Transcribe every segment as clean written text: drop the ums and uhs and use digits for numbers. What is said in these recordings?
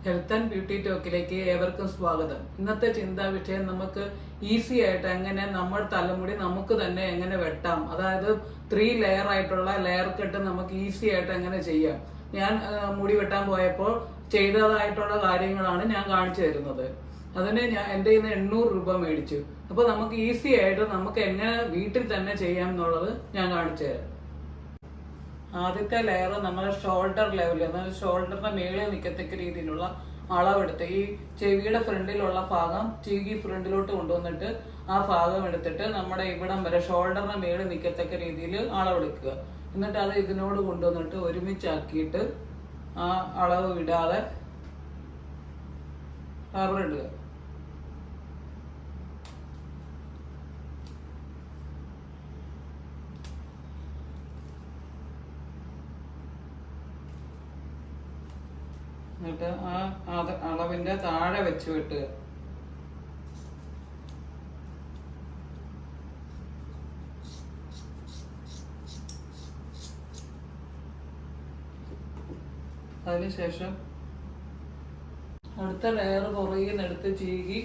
Health and beauty ടോക്കിലേക്ക് ഏവർക്കും സ്വാഗതം. ഇന്നത്തെ ചിന്താ വിഷയം നമുക്ക് ഈസി ആയിട്ട് എങ്ങനെ നമ്മുടെ തലമുടി നമുക്ക് തന്നെ എങ്ങനെ വെട്ടാം, അതായത് 3 ലെയർ ആയിട്ടുള്ള ലെയർ കട്ട് നമുക്ക് ഈസി ആയിട്ട് എങ്ങനെ ചെയ്യാം. ഞാൻ മുടി വെട്ടാൻ പോയപ്പോൾ ചെയ്തതായിട്ടുള്ള കാര്യങ്ങളാണ് ഞാൻ കാണിച്ചു തരുന്നത്. അതിന് എൻ്റെ കയ്യിൽ നിന്ന് 800 രൂപ മേടിച്ചു. അപ്പൊ നമുക്ക് ഈസി ആയിട്ട് നമുക്ക് എങ്ങനെ വീട്ടിൽ തന്നെ ചെയ്യാം എന്നുള്ളത് ഞാൻ കാണിച്ചു തരാം. ആദ്യത്തെ ലെയർ നമ്മൾ ഷോൾഡർ ലെവലിൽ, എന്നാൽ ഷോൾഡറിന്റെ മേളിൽ നിൽക്കത്തക്ക രീതിയിലുള്ള അളവെടുത്ത് ഈ ചെവിയുടെ ഫ്രണ്ടിലുള്ള ഭാഗം ചീകി ഫ്രണ്ടിലോട്ട് കൊണ്ടുവന്നിട്ട് ആ ഭാഗം എടുത്തിട്ട് നമ്മുടെ ഇവിടം വരെ ഷോൾഡറിന്റെ മേളിൽ നിൽക്കത്തക്ക രീതിയിൽ അളവെടുക്കുക. എന്നിട്ട് അത് ഇതിനോട് കൊണ്ടുവന്നിട്ട് ഒരുമിച്ചാക്കിയിട്ട് ആ അളവ് വിടാതെ റബ്ബർ ഇടുക. എന്നിട്ട് ആ അളവിന്റെ താഴെ വെച്ച് വെട്ടുക. അതിനുശേഷം അടുത്ത ലെയർ പുറകിൽ നിന്ന് എടുത്ത് ചീകി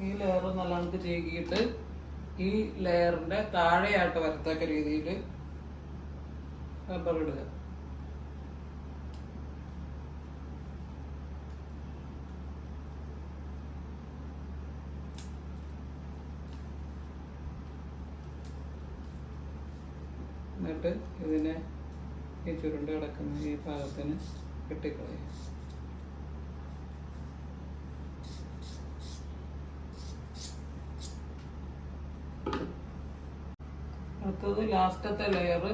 ഈ ലെയർ നല്ലവണ്ണം ചീകിയിട്ട് ഈ ലെയറിന്റെ താഴെയായിട്ട് വരത്തക്ക രീതിയിൽ റബ്ബർ ഇടുക. എന്നിട്ട് ഇതിനെ ഈ ചുരുണ്ട് കിടക്കുന്ന ഈ ഭാഗത്തിന് കെട്ടിക്കളയും. അടുത്തത് ലാസ്റ്റത്തെ ലെയർ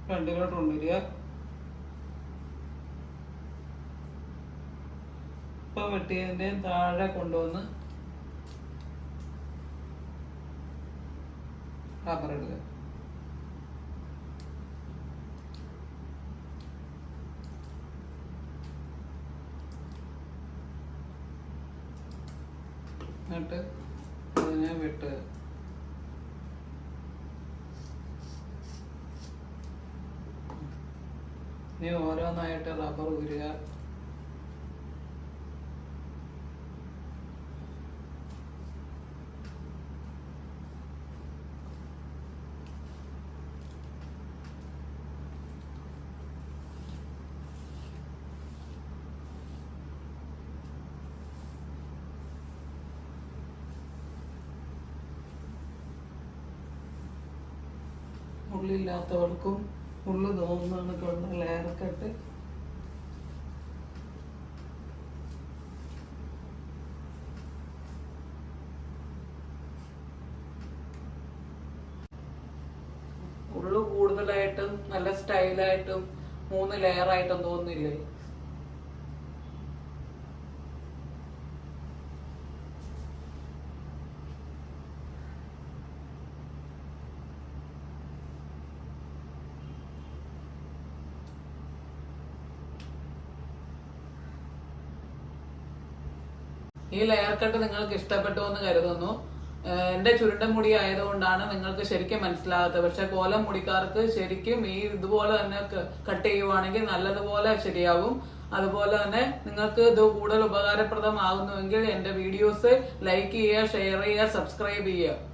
ഫ്രണ്ടിലോട്ട് കൊണ്ടുവരിക. ഇപ്പൊ വെട്ടിയതിന്റെ താഴെ കൊണ്ടുവന്ന് റബ്ബർ ഇടുക. എന്നിട്ട് അതിനെ വെട്ടുക. ഇനി ഓരോന്നായിട്ട് റബ്ബർ ഊരുക. ഉള്ളില്ലാത്തവർക്കും ഉള്ളു തോന്നുന്ന ലെയർ കട്ട് ഉള്ളു കൂടുതലായിട്ടും നല്ല സ്റ്റൈലായിട്ടും 3 ലെയർ ആയിട്ടും തോന്നുന്നില്ലേ? ഈ ലെയർ കട്ട് നിങ്ങൾക്ക് ഇഷ്ടപ്പെട്ടു എന്ന് കരുതുന്നു. എന്റെ ചുരുണ്ട മുടി ആയതുകൊണ്ടാണ് നിങ്ങൾക്ക് ശരിക്കും മനസ്സിലാകാത്തത്. പക്ഷെ കോലം മുടിക്കാർക്ക് ശരിക്കും ഈ ഇതുപോലെ തന്നെ കട്ട് ചെയ്യുവാണെങ്കിൽ നല്ലതുപോലെ ശരിയാവും. അതുപോലെ തന്നെ നിങ്ങൾക്ക് ഇത് കൂടുതൽ ഉപകാരപ്രദമാകുന്നുവെങ്കിൽ എന്റെ വീഡിയോസ് ലൈക്ക് ചെയ്യുക, ഷെയർ ചെയ്യുക, സബ്സ്ക്രൈബ് ചെയ്യുക.